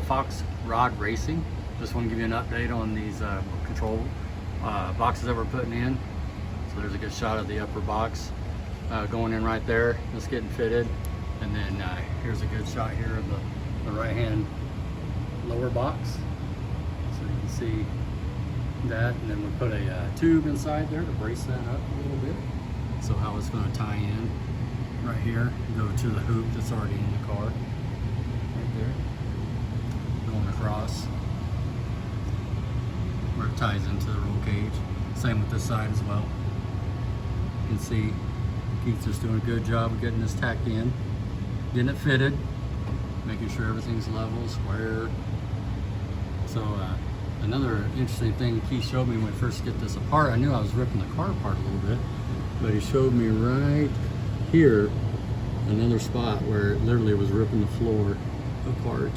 FoxRod Racing. Just want to give you an update on these control boxes that we're putting in. So there's a good shot of the upper box going in right there, just getting fitted. And then here's a good shot here of the right hand lower box. So you can see that, and then we put a tube inside there to brace that up a little bit. So how it's going to tie in right here, go to the hoop that's already in the car, right there, going across where it ties into the roll cage. Same with this side as well. You can see Keith's just doing a good job of getting this tacked in, getting it fitted, making sure everything's level, square. So another interesting thing Keith showed me when we first get this apart, I knew I was ripping the car apart a little bit, but he showed me right here another spot where it literally was ripping the floor apart.